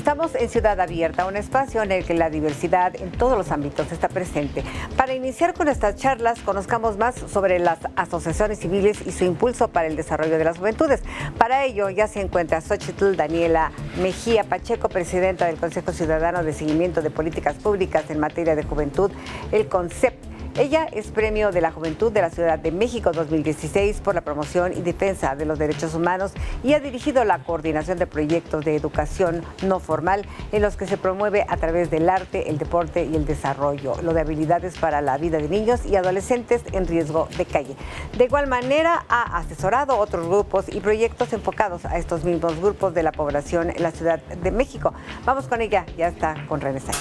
Estamos en Ciudad Abierta, un espacio en el que la diversidad en todos los ámbitos está presente. Para iniciar con estas charlas, conozcamos más sobre las asociaciones civiles y su impulso para el desarrollo de las juventudes. Para ello ya se encuentra Xochitl Daniela Mejía Pacheco, presidenta del Consejo Ciudadano de Seguimiento de Políticas Públicas en materia de juventud, el CONCEP. Ella es Premio de la Juventud de la Ciudad de México 2016 por la promoción y defensa de los derechos humanos y ha dirigido la coordinación de proyectos de educación no formal en los que se promueve a través del arte, el deporte y el desarrollo, lo de habilidades para la vida de niños y adolescentes en riesgo de calle. De igual manera, ha asesorado otros grupos y proyectos enfocados a estos mismos grupos de la población en la Ciudad de México. Vamos con ella, ya está con René Sáenz.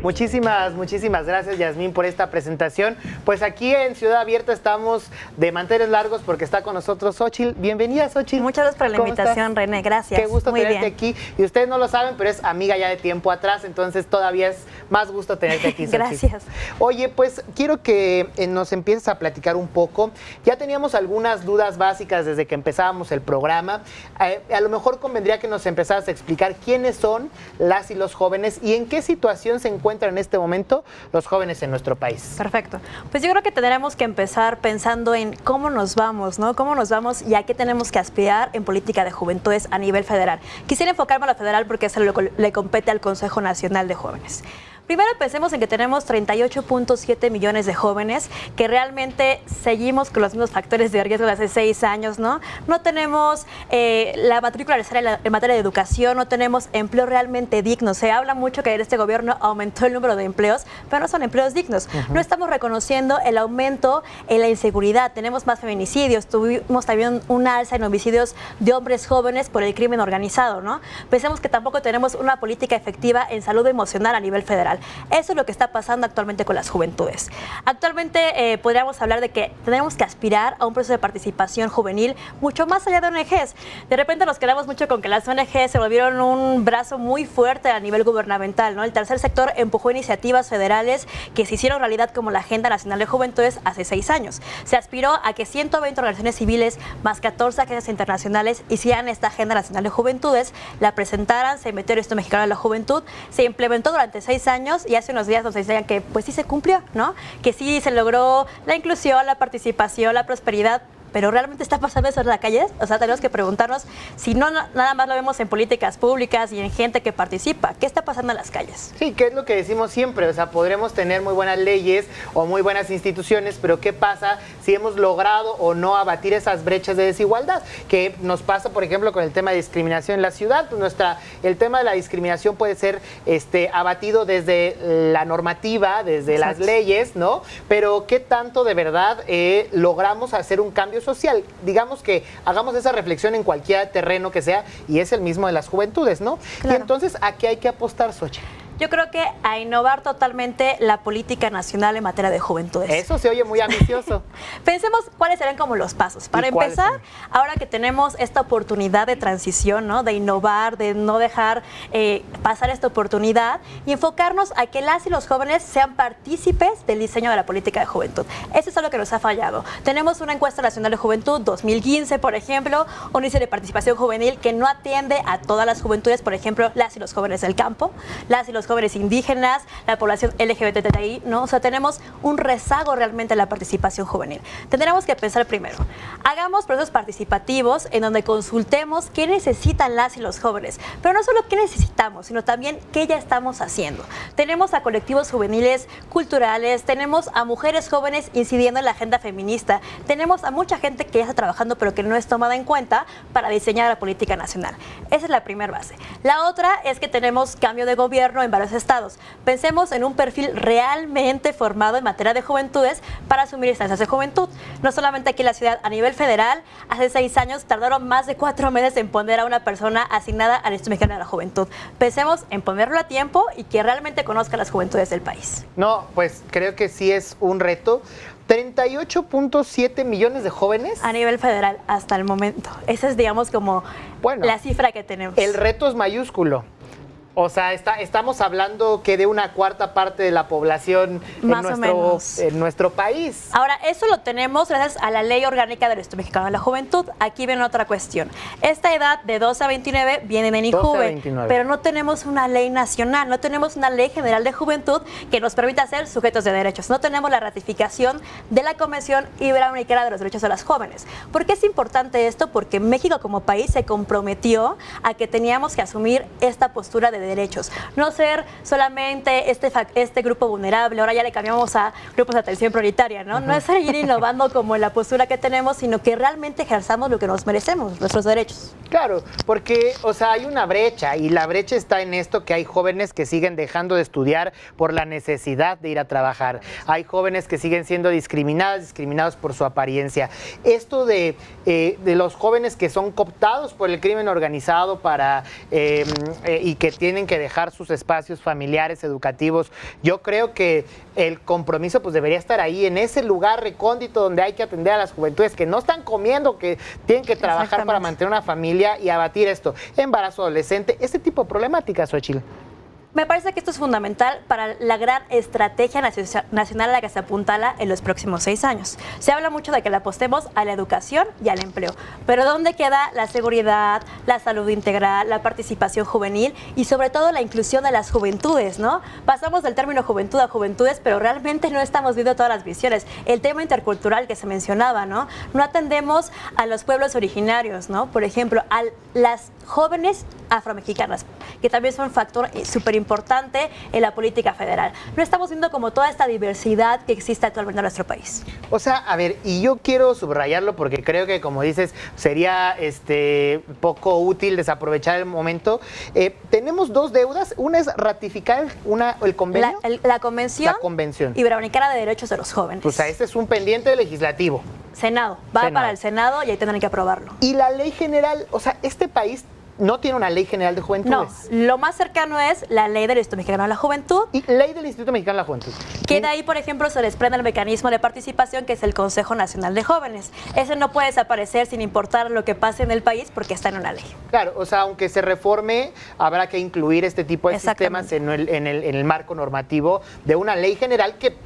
Muchísimas gracias, Yasmín, por esta presentación. Pues aquí en Ciudad Abierta estamos de manteles largos porque está con nosotros Xochitl. Bienvenida, Xochitl. Muchas gracias por la invitación, René. Gracias. Qué gusto tenerte aquí. Y ustedes no lo saben, pero es amiga ya de tiempo atrás, entonces todavía es más gusto tenerte aquí, Xochitl. Gracias. Oye, pues quiero que nos empieces a platicar un poco. Ya teníamos algunas dudas básicas desde que empezábamos el programa. A lo mejor convendría que nos empezaras a explicar quiénes son las y los jóvenes y en qué situación se encuentran en este momento los jóvenes en nuestro país. Perfecto. Pues yo creo que tendremos que empezar pensando en cómo nos vamos, ¿no? Cómo nos vamos y a qué tenemos que aspirar en política de juventudes a nivel federal. Quisiera enfocarme a la federal porque eso le compete al Consejo Nacional de Jóvenes. Primero pensemos en que tenemos 38.7 millones de jóvenes que realmente seguimos con los mismos factores de riesgo de hace 6 años, ¿no? No tenemos la matrícula necesaria en materia de educación, no tenemos empleo realmente digno. Se habla mucho que en este gobierno aumentó el número de empleos, pero no son empleos dignos. No estamos reconociendo el aumento en la inseguridad. Tenemos más feminicidios, tuvimos también un alza en homicidios de hombres jóvenes por el crimen organizado, ¿no? Pensemos que tampoco tenemos una política efectiva en salud emocional a nivel federal. Eso es lo que está pasando actualmente con las juventudes. Actualmente podríamos hablar de que tenemos que aspirar a un proceso de participación juvenil mucho más allá de ONGs. De repente nos quedamos mucho con que las ONGs se volvieron un brazo muy fuerte a nivel gubernamental, ¿no? El tercer sector empujó iniciativas federales que se hicieron realidad como la Agenda Nacional de Juventudes hace 6 años. Se aspiró a que 120 organizaciones civiles más 14 agencias internacionales hicieran esta Agenda Nacional de Juventudes, la presentaran, se metió el Instituto Mexicano de la Juventud, se implementó durante 6 años y hace unos días nos decían que pues sí se cumplió, ¿no? Que sí se logró la inclusión, la participación, la prosperidad. Pero ¿realmente está pasando eso en las calles? O sea, tenemos que preguntarnos si no nada más lo vemos en políticas públicas y en gente que participa. ¿Qué está pasando en las calles? Sí, que es lo que decimos siempre. O sea, podremos tener muy buenas leyes o muy buenas instituciones, pero ¿qué pasa si hemos logrado o no abatir esas brechas de desigualdad? Que nos pasa, por ejemplo, con el tema de discriminación en la ciudad. Pues el tema de la discriminación puede ser abatido desde la normativa, desde las leyes, ¿no? Pero ¿qué tanto de verdad logramos hacer un cambio social? Digamos que hagamos esa reflexión en cualquier terreno que sea y es el mismo de las juventudes, ¿no? Claro. Y entonces, ¿a qué hay que apostar, Xochitl? Yo creo que a innovar totalmente la política nacional en materia de juventudes. Eso se oye muy ambicioso. Pensemos cuáles serán como los pasos. Para empezar, ahora que tenemos esta oportunidad de transición, ¿no? De innovar, de no dejar pasar esta oportunidad y enfocarnos a que las y los jóvenes sean partícipes del diseño de la política de juventud. Eso es algo que nos ha fallado. Tenemos una encuesta nacional de juventud 2015, por ejemplo, un índice de participación juvenil que no atiende a todas las juventudes, por ejemplo, las y los jóvenes del campo, las y los jóvenes indígenas, la población LGBTI, ¿no? O sea, tenemos un rezago realmente en la participación juvenil. Tendremos que pensar primero, hagamos procesos participativos en donde consultemos qué necesitan las y los jóvenes, pero no solo qué necesitamos, sino también qué ya estamos haciendo. Tenemos a colectivos juveniles culturales, tenemos a mujeres jóvenes incidiendo en la agenda feminista, tenemos a mucha gente que ya está trabajando pero que no es tomada en cuenta para diseñar la política nacional. Esa es la primera base. La otra es que tenemos cambio de gobierno en varios estados. Pensemos en un perfil realmente formado en materia de juventudes para asumir instancias de juventud. No solamente aquí en la ciudad, a nivel federal, hace 6 años tardaron más de 4 meses en poner a una persona asignada al Instituto Mexicano de la Juventud. Pensemos en ponerlo a tiempo y que realmente conozca las juventudes del país. No, pues creo que sí es un reto. 38.7 millones de jóvenes. A nivel federal, hasta el momento. Esa es, digamos, como la cifra que tenemos. El reto es mayúsculo. O sea, estamos hablando que de una cuarta parte de la población en nuestro país. Ahora, eso lo tenemos gracias a la Ley Orgánica del Instituto Mexicano de la Juventud. Aquí viene otra cuestión. Esta edad de 12 a 29 viene en INJUVE, pero no tenemos una ley nacional, no tenemos una ley general de juventud que nos permita ser sujetos de derechos. No tenemos la ratificación de la Convención Iberoamericana de los Derechos de las Jóvenes. ¿Por qué es importante esto? Porque México como país se comprometió a que teníamos que asumir esta postura de derechos, no ser solamente este grupo vulnerable, ahora ya le cambiamos a grupos de atención prioritaria, ¿no? No es seguir innovando como en la postura que tenemos, sino que realmente ejerzamos lo que nos merecemos, nuestros derechos. Claro, porque, o sea, hay una brecha y la brecha está en esto que hay jóvenes que siguen dejando de estudiar por la necesidad de ir a trabajar. Hay jóvenes que siguen siendo discriminados por su apariencia. Esto de los jóvenes que son cooptados por el crimen organizado y que tienen que dejar sus espacios familiares, educativos, yo creo que el compromiso pues debería estar ahí, en ese lugar recóndito donde hay que atender a las juventudes que no están comiendo, que tienen que trabajar para mantener una familia y abatir esto, embarazo adolescente, este tipo de problemáticas, Xochitl. Me parece que esto es fundamental para la gran estrategia nacional a la que se apuntala en los próximos 6 años. Se habla mucho de que le apostemos a la educación y al empleo, pero ¿dónde queda la seguridad, la salud integral, la participación juvenil y sobre todo la inclusión de las juventudes, ¿no? Pasamos del término juventud a juventudes, pero realmente no estamos viendo todas las visiones. El tema intercultural que se mencionaba, ¿no? No atendemos a los pueblos originarios, ¿no? Por ejemplo, a las jóvenes afromexicanas, que también son un factor súper importante en la política federal. No estamos viendo como toda esta diversidad que existe actualmente en nuestro país. O sea, a ver, y yo quiero subrayarlo porque creo que, como dices, sería poco útil desaprovechar el momento. Tenemos 2 deudas. Una es ratificar el convenio. La Convención Iberoamericana de Derechos de los Jóvenes. O sea, este es un pendiente legislativo. Senado. Va para el Senado y ahí tendrán que aprobarlo. Y la ley general, o sea, este país no tiene una ley general de juventudes. No, lo más cercano es la ley del Instituto Mexicano de la Juventud. Y ley del Instituto Mexicano de la Juventud. Que de ahí, por ejemplo, se desprende el mecanismo de participación que es el Consejo Nacional de Jóvenes. Ese no puede desaparecer sin importar lo que pase en el país porque está en una ley. Claro, o sea, aunque se reforme, habrá que incluir este tipo de sistemas en el marco normativo de una ley general que...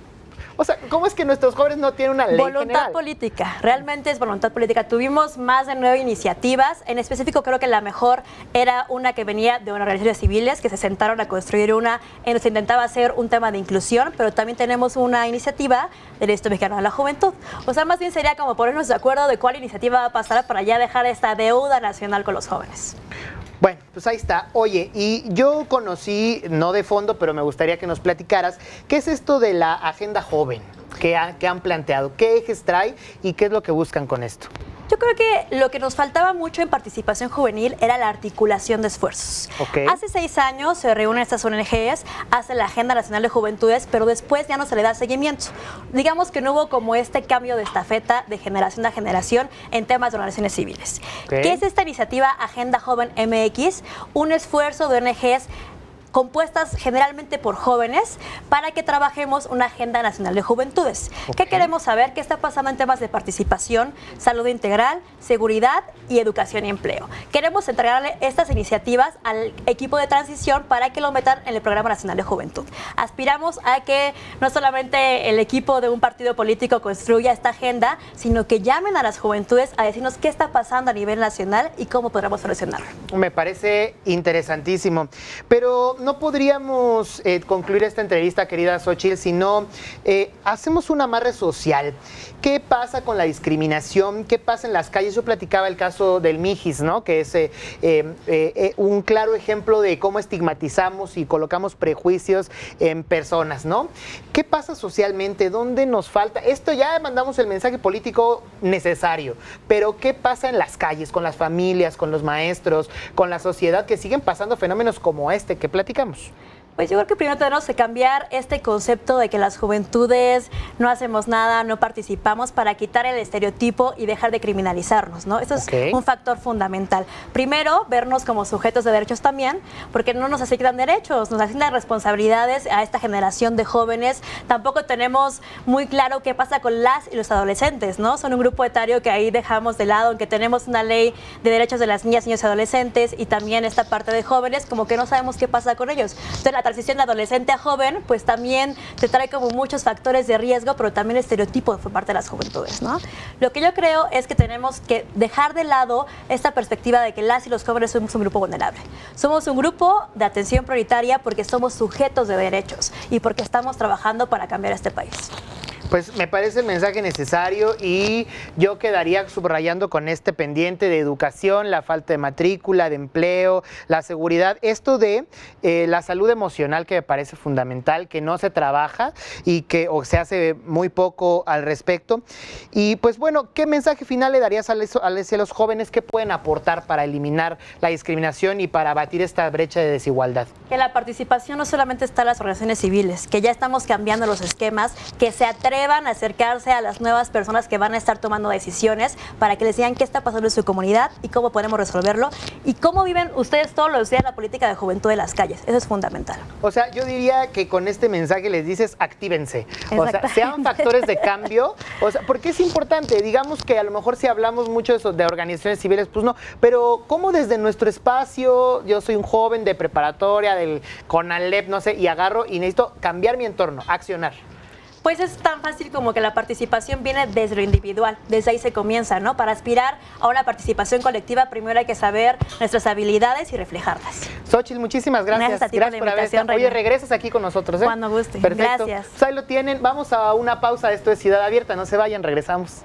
O sea, ¿cómo es que nuestros jóvenes no tienen una ley general? Voluntad política, realmente es voluntad política. Tuvimos más de 9 iniciativas, en específico creo que la mejor era una que venía de una organización civiles que se sentaron a construir una en donde se intentaba hacer un tema de inclusión, pero también tenemos una iniciativa del Instituto Mexicano de la Juventud. O sea, más bien sería como ponernos de acuerdo de cuál iniciativa va a pasar para ya dejar esta deuda nacional con los jóvenes. Bueno, pues ahí está. Oye, y yo conocí, no de fondo, pero me gustaría que nos platicaras, ¿qué es esto de la agenda joven que han planteado? ¿Qué ejes trae y qué es lo que buscan con esto? Yo creo que lo que nos faltaba mucho en participación juvenil era la articulación de esfuerzos. Okay. Hace 6 años se reúnen estas ONGs, hace la Agenda Nacional de Juventudes, pero después ya no se le da seguimiento. Digamos que no hubo como este cambio de estafeta de generación a generación en temas de organizaciones civiles. Okay. ¿Qué es esta iniciativa Agenda Joven MX? Un esfuerzo de ONGs compuestas generalmente por jóvenes para que trabajemos una agenda nacional de juventudes. ¿Qué queremos saber? ¿Qué está pasando en temas de participación, salud integral, seguridad y educación y empleo? Queremos entregarle estas iniciativas al equipo de transición para que lo metan en el Programa Nacional de Juventud. Aspiramos a que no solamente el equipo de un partido político construya esta agenda, sino que llamen a las juventudes a decirnos qué está pasando a nivel nacional y cómo podremos solucionarlo. Me parece interesantísimo, pero no podríamos concluir esta entrevista, querida Xochitl, si no hacemos un amarre social. ¿Qué pasa con la discriminación? ¿Qué pasa en las calles? Yo platicaba el caso del Mijis, ¿no? Que es un claro ejemplo de cómo estigmatizamos y colocamos prejuicios en personas, ¿no? ¿Qué pasa socialmente? ¿Dónde nos falta? Esto ya mandamos el mensaje político necesario, pero ¿qué pasa en las calles, con las familias, con los maestros, con la sociedad, que siguen pasando fenómenos como este que platicamos? Pues yo creo que primero tenemos que cambiar este concepto de que las juventudes no hacemos nada, no participamos, para quitar el estereotipo y dejar de criminalizarnos, ¿no? Eso es un factor fundamental. Primero, vernos como sujetos de derechos también, porque no nos asignan derechos, nos asignan responsabilidades a esta generación de jóvenes. Tampoco tenemos muy claro qué pasa con las y los adolescentes, ¿no? Son un grupo etario que ahí dejamos de lado, aunque tenemos una ley de derechos de las niñas, niños y adolescentes, y también esta parte de jóvenes, como que no sabemos qué pasa con ellos. Entonces, la transición de adolescente a joven, pues también te trae como muchos factores de riesgo, pero también estereotipos por parte de las juventudes, ¿no? Lo que yo creo es que tenemos que dejar de lado esta perspectiva de que las y los jóvenes somos un grupo vulnerable. Somos un grupo de atención prioritaria porque somos sujetos de derechos y porque estamos trabajando para cambiar este país. Pues me parece el mensaje necesario y yo quedaría subrayando con este pendiente de educación, la falta de matrícula, de empleo, la seguridad, esto de la salud emocional, que me parece fundamental, que no se trabaja y que se hace muy poco al respecto. Y pues bueno, ¿qué mensaje final le darías a los jóvenes que pueden aportar para eliminar la discriminación y para abatir esta brecha de desigualdad? Que la participación no solamente está en las organizaciones civiles, que ya estamos cambiando los esquemas, que se atrevan a acercarse a las nuevas personas que van a estar tomando decisiones para que les digan qué está pasando en su comunidad y cómo podemos resolverlo y cómo viven ustedes todos los días la política de juventud de las calles. Eso es fundamental. O sea, yo diría que con este mensaje les dices actívense, o sea, sean factores de cambio, o sea, porque es importante, digamos que a lo mejor si hablamos mucho de organizaciones civiles, pues no, pero ¿cómo desde nuestro espacio, yo soy un joven de preparatoria, del CONALEP, no sé, y agarro y necesito cambiar mi entorno, accionar? Pues es tan fácil como que la participación viene desde lo individual, desde ahí se comienza, ¿no? Para aspirar a una participación colectiva, primero hay que saber nuestras habilidades y reflejarlas. Xóchitl, muchísimas gracias. Gracias por haber estado. Oye, regresas aquí con nosotros, ¿eh? Cuando guste. Perfecto. Gracias. Pues ahí lo tienen. Vamos a una pausa. Esto es Ciudad Abierta. No se vayan, regresamos.